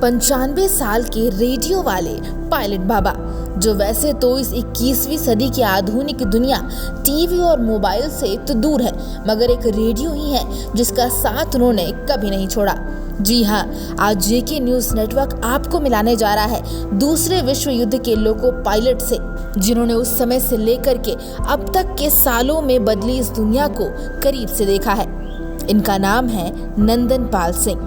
95 साल के रेडियो वाले पायलट बाबा, जो वैसे तो इस 21वीं सदी की आधुनिक दुनिया टीवी और मोबाइल से तो दूर है, मगर एक रेडियो ही है जिसका साथ उन्होंने कभी नहीं छोड़ा। जी हाँ, आज जेके न्यूज नेटवर्क आपको मिलाने जा रहा है दूसरे विश्व युद्ध के लोको पायलट से, जिन्होंने उस समय से लेकर के अब तक के सालों में बदली इस दुनिया को करीब से देखा है। इनका नाम है नंदन पाल सिंह,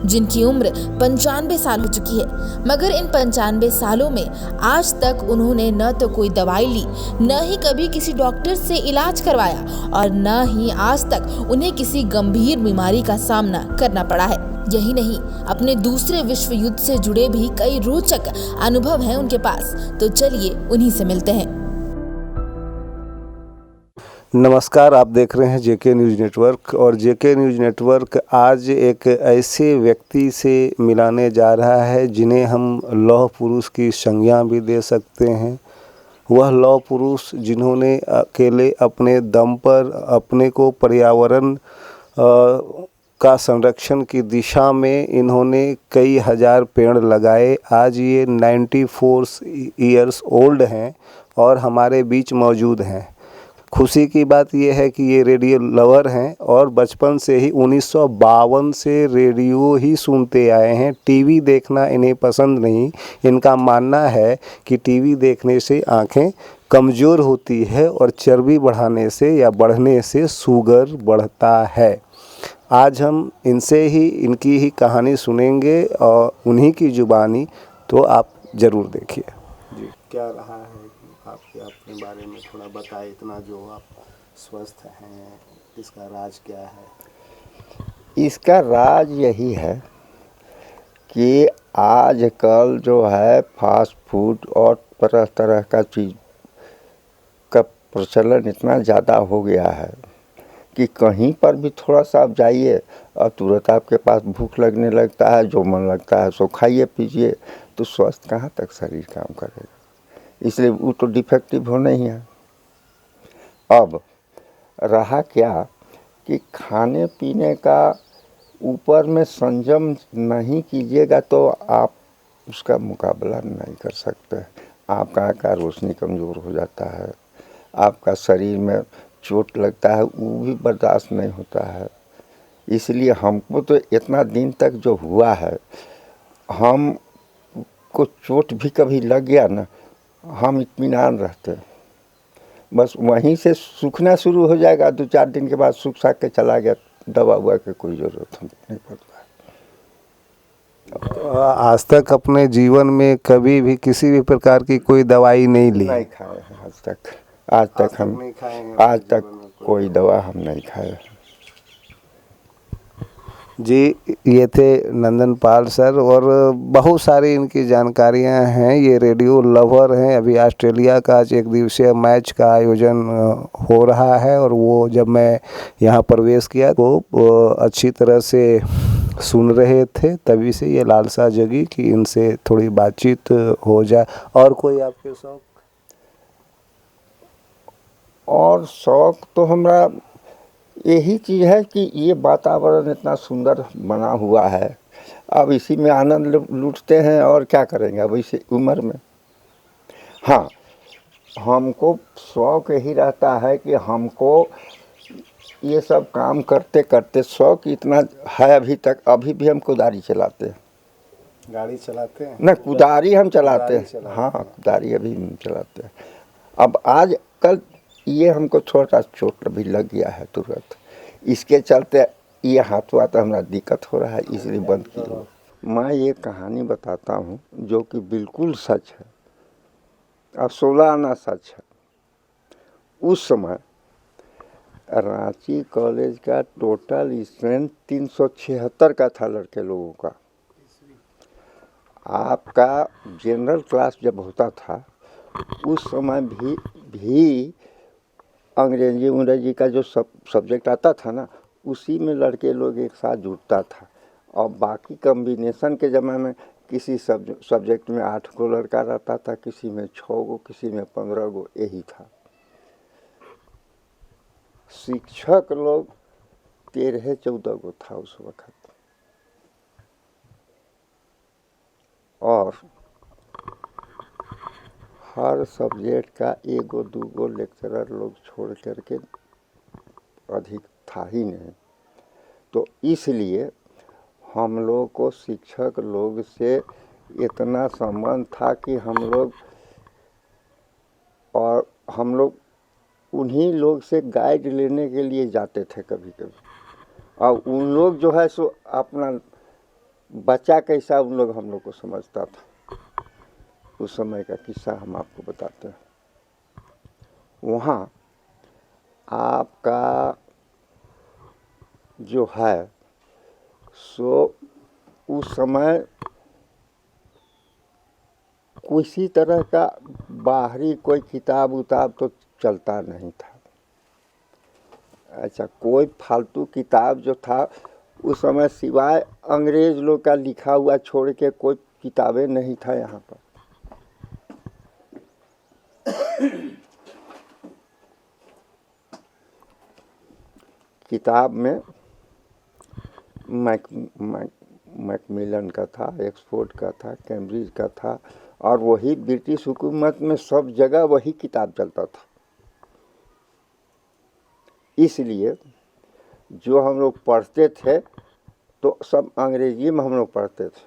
जिनकी उम्र 95 साल हो चुकी है, मगर इन 95 सालों में आज तक उन्होंने न तो कोई दवाई ली, न ही कभी किसी डॉक्टर से इलाज करवाया और न ही आज तक उन्हें किसी गंभीर बीमारी का सामना करना पड़ा है। यही नहीं, अपने दूसरे विश्व युद्ध से जुड़े भी कई रोचक अनुभव हैं उनके पास। तो चलिए उन्हीं से मिलते हैं। नमस्कार, आप देख रहे हैं जेके न्यूज़ नेटवर्क और जेके न्यूज़ नेटवर्क आज एक ऐसे व्यक्ति से मिलाने जा रहा है जिन्हें हम लौह पुरुष की संज्ञा भी दे सकते हैं। वह लौह पुरुष जिन्होंने अकेले अपने दम पर अपने को पर्यावरण का संरक्षण की दिशा में इन्होंने कई हजार पेड़ लगाए। आज ये 94 ईयर्स ओल्ड हैं और हमारे बीच मौजूद हैं। खुशी की बात यह है कि ये रेडियो लवर हैं और बचपन से ही 1952 से रेडियो ही सुनते आए हैं। टीवी देखना इन्हें पसंद नहीं। इनका मानना है कि टीवी देखने से आंखें कमज़ोर होती है और चर्बी बढ़ाने से या बढ़ने से शुगर बढ़ता है। आज हम इनसे ही इनकी ही कहानी सुनेंगे और उन्हीं की जुबानी, तो आप ज़रूर देखिए। जी, क्या रहा है आपके अपने बारे में थोड़ा बताएं। इतना जो आप स्वस्थ हैं, इसका राज क्या है? इसका राज यही है कि आजकल जो है फास्ट फूड और तरह तरह का चीज़ का प्रचलन इतना ज़्यादा हो गया है कि कहीं पर भी थोड़ा सा आप जाइए और तुरंत आपके पास भूख लगने लगता है, जो मन लगता है सो खाइए पीजिए, तो स्वस्थ कहाँ तक शरीर काम करेगा। इसलिए वो तो डिफेक्टिव होना ही है। अब रहा क्या कि खाने पीने का ऊपर में संयम नहीं कीजिएगा तो आप उसका मुकाबला नहीं कर सकते। आपका आँख रोशनी कमज़ोर हो जाता है, आपका शरीर में चोट लगता है, वो भी बर्दाश्त नहीं होता है। इसलिए हमको तो इतना दिन तक जो हुआ है, हम को चोट भी कभी लग गया ना, हम इत्मीनान रहते, बस वहीं से सूखना शुरू हो जाएगा। 2-4 दिन के बाद सूख साख के चला गया, दवा हुआ की कोई ज़रूरत नहीं पड़ता है। आज तक अपने जीवन में कभी भी किसी भी प्रकार की कोई दवाई नहीं ली? नहीं खाए हैं आज तक कोई दवा हम नहीं खाए। जी, ये थे नंदन पाल सर और बहुत सारी इनकी जानकारियां हैं। ये रेडियो लवर हैं। अभी ऑस्ट्रेलिया का आज एक दिवसीय मैच का आयोजन हो रहा है और वो जब मैं यहाँ प्रवेश किया तो अच्छी तरह से सुन रहे थे, तभी से ये लालसा जगी कि इनसे थोड़ी बातचीत हो जाए। और कोई आपके शौक? और शौक तो हमारा यही चीज़ है कि ये वातावरण इतना सुंदर बना हुआ है, अब इसी में आनंद लूटते हैं और क्या करेंगे अब इसी उम्र में। हाँ, हमको शौक यही रहता है कि हमको ये सब काम करते करते शौक इतना है अभी तक। अभी भी हम कुदारी चलाते हैं। गाड़ी चलाते हैं ना, कुदारी हम चलाते हैं। हाँ, कुदारी अभी हम चलाते हैं। अब आज कल ये हमको छोटा चोट भी लग गया है तुरंत, इसके चलते ये हाथों तो हमारा दिक्कत हो रहा है, इसलिए बंद किया। मैं ये कहानी बताता हूँ जो कि बिल्कुल सच है और 16 आना सच है। उस समय रांची कॉलेज का टोटल स्ट्रेंथ 376 का था लड़के लोगों का। आपका जनरल क्लास जब होता था उस समय भी अंग्रेजी का जो सब्जेक्ट आता था ना, उसी में लड़के लोग एक साथ जुड़ता था। और बाकी कॉम्बिनेशन के ज़माने में किसी सब्जेक्ट में 8 गो लड़का रहता था, किसी में 6 गो, किसी में 15 गो, यही था। शिक्षक लोग 13-14 गो था उस वक्त। और हर सब्जेक्ट का एगो दूगो लेक्चरर लोग छोड़ करके अधिक था ही नहीं। तो इसलिए हम लोग को शिक्षक लोग से इतना संबंध था कि हम लोग उन्हीं लोग से गाइड लेने के लिए जाते थे कभी कभी। और उन लोग जो है सो अपना बच्चा कैसा उन लोग हम लोग को समझता था। उस समय का किस्सा हम आपको बताते हैं। वहाँ आपका जो है सो उस समय किसी तरह का बाहरी कोई किताब उताब तो चलता नहीं था। अच्छा, कोई फालतू किताब जो था उस समय सिवाय अंग्रेज लोग का लिखा हुआ छोड़ के कोई किताबें नहीं था यहाँ पर। किताब में मैकमिलन का था, ऑक्सफोर्ड का था, कैम्ब्रिज का था, और वही ब्रिटिश हुकूमत में सब जगह वही किताब चलता था। इसलिए जो हम लोग पढ़ते थे तो सब अंग्रेजी में हम लोग पढ़ते थे।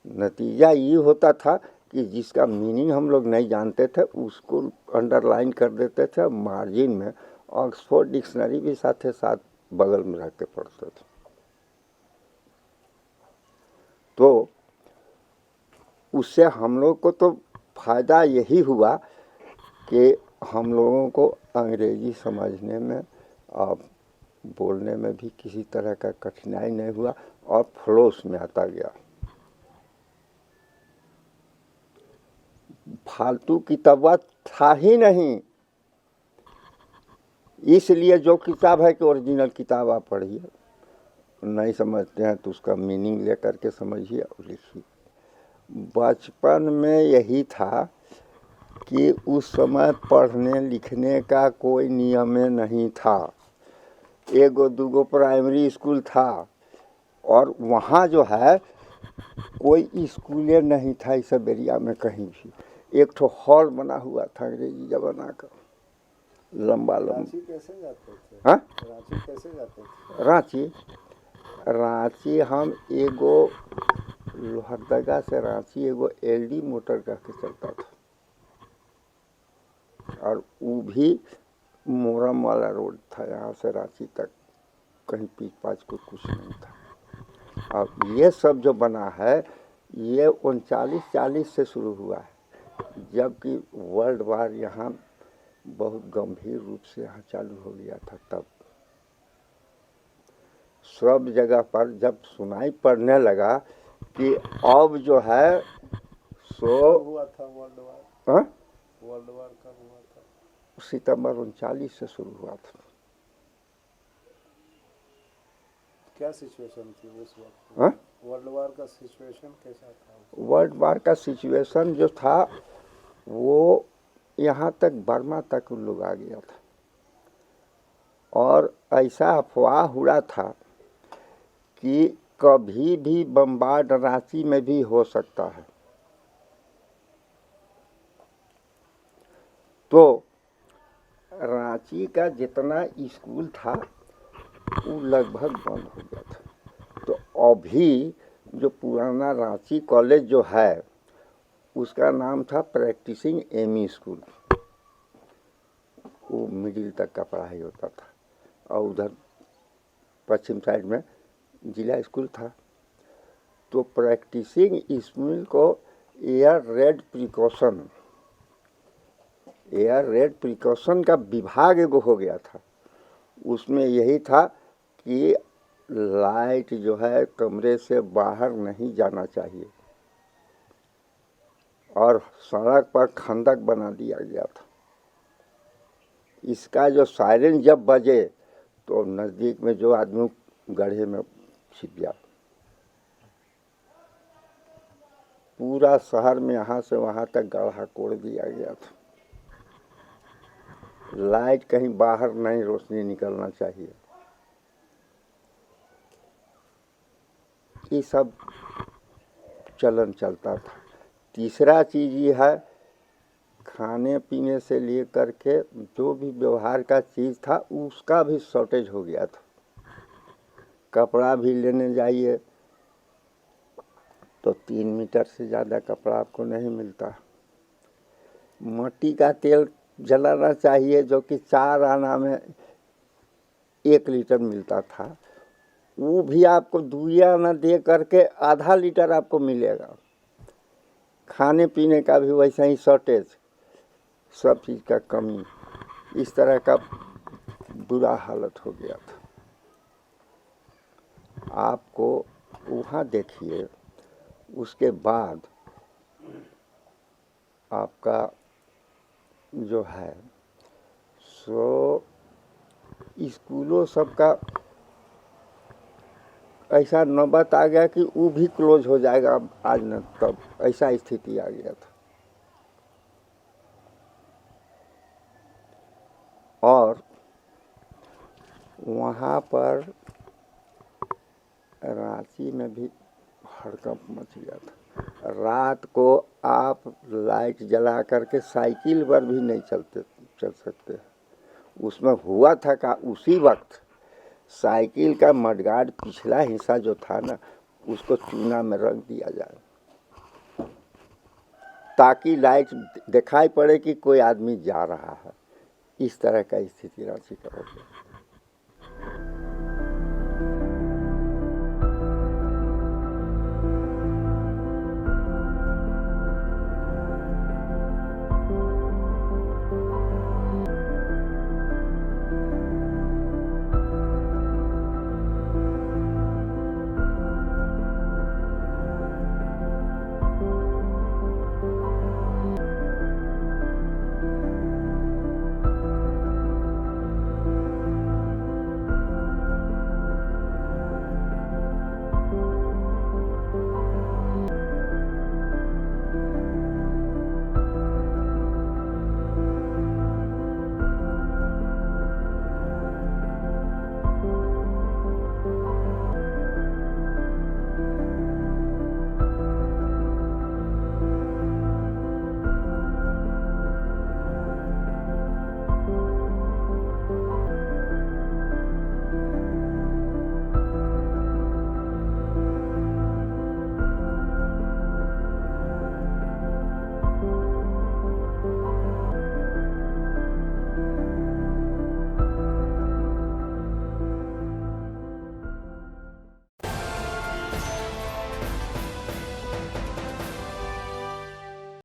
नतीजा ये होता था कि जिसका मीनिंग हम लोग नहीं जानते थे उसको अंडरलाइन कर देते थे। मार्जिन में ऑक्सफोर्ड डिक्शनरी भी साथ साथ बगल में रख के पढ़ते थे। तो उससे हम लोग को तो फायदा यही हुआ कि हम लोगों को अंग्रेजी समझने में और बोलने में भी किसी तरह का कठिनाई नहीं हुआ और फ्लोस में आता गया। फालतू किताब था ही नहीं। इसलिए जो किताब है कि ओरिजिनल किताब आप पढ़िए, नहीं समझते हैं तो उसका मीनिंग लेकर के समझिए और लिखिए। बचपन में यही था कि उस समय पढ़ने लिखने का कोई नियम नहीं था। एगो दूगो प्राइमरी स्कूल था और वहाँ जो है कोई स्कूले नहीं था इस सब एरिया में कहीं भी। एक ठो हॉल बना हुआ था अंग्रेजी जमाना का, लंबा। रांची कैसे जाते थे? हाँ, रांची कैसे जाते थे? रांची हम एगो लोहरदगा से रांची एगो एलडी मोटर कह के चलता था, और वो भी मोरम वाला रोड था। यहाँ से रांची तक कहीं पीछ पाछ को कुछ नहीं था। और ये सब जो बना है ये 39-40 से शुरू हुआ है, जबकि वर्ल्ड वार यहाँ बहुत गंभीर रूप से यहाँ चालू हो गया था। तब सब जगह पर जब सुनाई पड़ने लगा कि अब जो है सो हुआ था वर्ल्ड वार। हाँ, वर्ल्ड वार कब हुआ था? सितंबर 39 से शुरू हुआ था। क्या सिचुएशन थी उस वक्त? हाँ, वर्ल्ड वार का सिचुएशन कैसा था? वर्ल्ड वार का सिचुएशन जो था वो यहाँ तक बर्मा तक उन लोग आ गया था, और ऐसा अफवाह उड़ा था कि कभी भी बम्बार्ड रांची में भी हो सकता है। तो रांची का जितना स्कूल था वो लगभग बंद हो गया था। तो अभी जो पुराना रांची कॉलेज जो है उसका नाम था प्रैक्टिसिंग एमी स्कूल। वो मिडिल तक का पढ़ाई होता था, और उधर पश्चिम साइड में जिला स्कूल था। तो प्रैक्टिसिंग स्कूल को एयर रेड प्रिकॉशन का विभाग एगो हो गया था। उसमें यही था कि लाइट जो है कमरे से बाहर नहीं जाना चाहिए, और सड़क पर खंदक बना दिया गया था। इसका जो सायरन जब बजे तो नज़दीक में जो आदमी गड्ढे में छिप गया। पूरा शहर में यहाँ से वहाँ तक गड्ढा कोड़ दिया गया था। लाइट कहीं बाहर नहीं रोशनी निकलना चाहिए। ये सब चलन चलता था। तीसरा चीज़ ये है, खाने पीने से लेकर के जो भी व्यवहार का चीज़ था उसका भी शॉर्टेज हो गया था। कपड़ा भी लेने जाइए तो 3 मीटर से ज़्यादा कपड़ा आपको नहीं मिलता। मिट्टी का तेल जलाना चाहिए जो कि 4 आना में 1 लीटर मिलता था, वो भी आपको 2 आना दे करके आधा लीटर आपको मिलेगा। खाने पीने का भी वैसा ही शॉर्टेज, सब चीज़ का कमी, इस तरह का बुरा हालत हो गया था। आपको वहाँ देखिए, उसके बाद आपका जो है सो स्कूलों सबका ऐसा नौबत आ गया कि वो भी क्लोज हो जाएगा अब आज न तब, ऐसा स्थिति आ गया था। और वहाँ पर रांची में भी हड़कंप मच गया था। रात को आप लाइट जला करके साइकिल पर भी नहीं चल सकते। उसमें हुआ था का उसी वक्त साइकिल का मडगार्ड पिछला हिस्सा जो था ना, उसको चूना में रख दिया जाए ताकि लाइट दिखाई पड़े कि कोई आदमी जा रहा है। इस तरह का स्थिति रांची का हो गया।